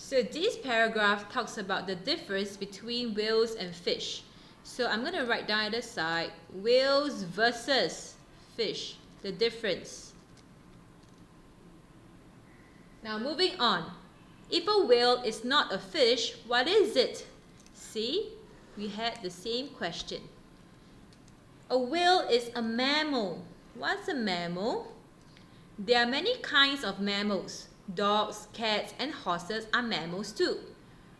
So this paragraph talks about the difference between whales and fish. So I'm going to write down at the side, whales versus fish, the difference. Now moving on. If a whale is not a fish, what is it? See, we had the same question. A whale is a mammal. What's a mammal? There are many kinds of mammals. Dogs, cats, and horses are mammals too.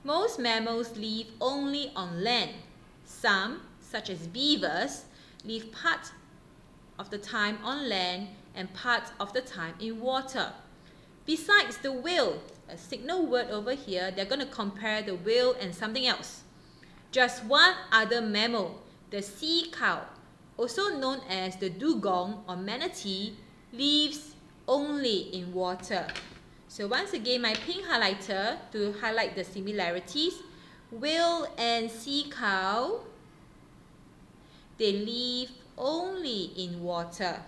Most mammals live only on land. Some, such as beavers, live part of the time on land and part of the time in water. Besides the whale, a signal word over here, they're going to compare the whale and something else. Just one other mammal, the sea cow, also known as the dugong or manatee, lives only in water. So once again, my pink highlighter to highlight the similarities. Whale and sea cow, they live only in water.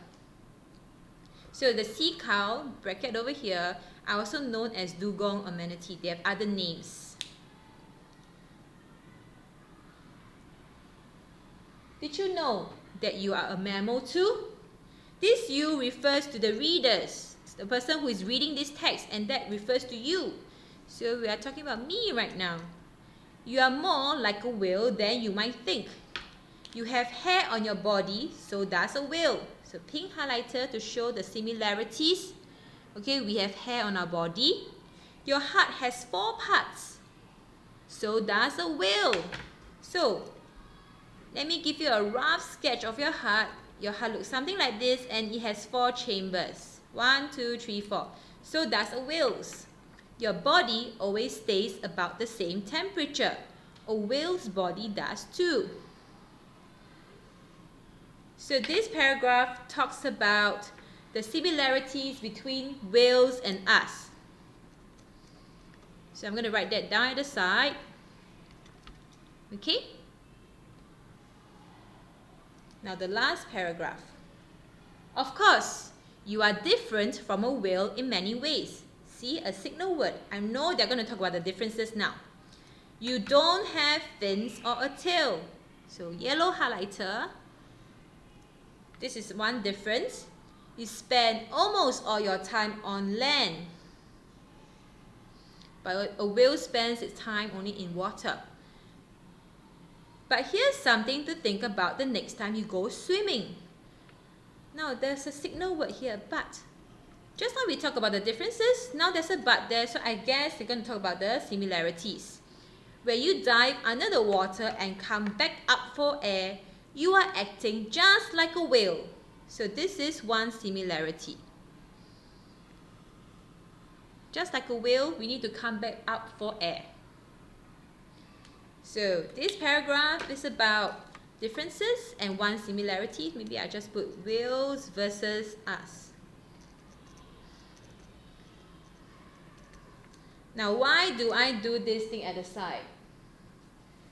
So the sea cow, bracket over here, are also known as dugong or manatee. They have other names. Did you know that you are a mammal too? This you refers to the readers, the person who is reading this text, and that refers to you. So we are talking about me right now. You are more like a whale than you might think. You have hair on your body, so does a whale. So pink highlighter to show the similarities. Okay, we have hair on our body. Your heart has 4 parts, so does a whale. So let me give you a rough sketch of your heart. Your heart looks something like this, and it has 4 chambers. 1, 2, 3, 4. So does a whale's. Your body always stays about the same temperature. A whale's body does too. So this paragraph talks about the similarities between whales and us. So I'm going to write that down at the side. Okay? Now the last paragraph. Of course, you are different from a whale in many ways. See, a signal word. I know they're going to talk about the differences now. You don't have fins or a tail. So yellow highlighter. This is one difference. You spend almost all your time on land. But a whale spends its time only in water. But here's something to think about the next time you go swimming. Now there's a signal word here, but. Just now we talked about the differences, now there's a but there, so I guess they're going to talk about the similarities. When you dive under the water and come back up for air, you are acting just like a whale. So this is one similarity. Just like a whale, we need to come back up for air. So this paragraph is about differences and one similarity. Maybe I just put whales versus us. Now, why do I do this thing at the side?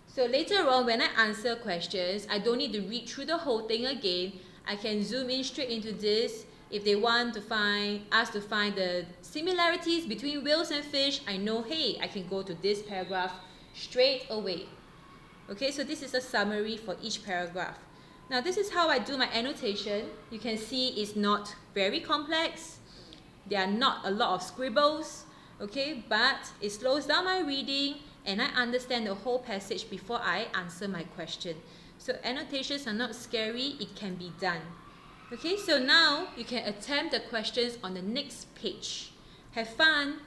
So later on, when I answer questions, I don't need to read through the whole thing again. I can zoom in straight into this. If they want to find the similarities between whales and fish, I know, hey, I can go to this paragraph straight away. Okay, so this is a summary for each paragraph. Now, this is how I do my annotation. You can see it's not very complex. There are not a lot of scribbles. Okay, but it slows down my reading and I understand the whole passage before I answer my question. So annotations are not scary, it can be done. Okay, so now you can attempt the questions on the next page. Have fun!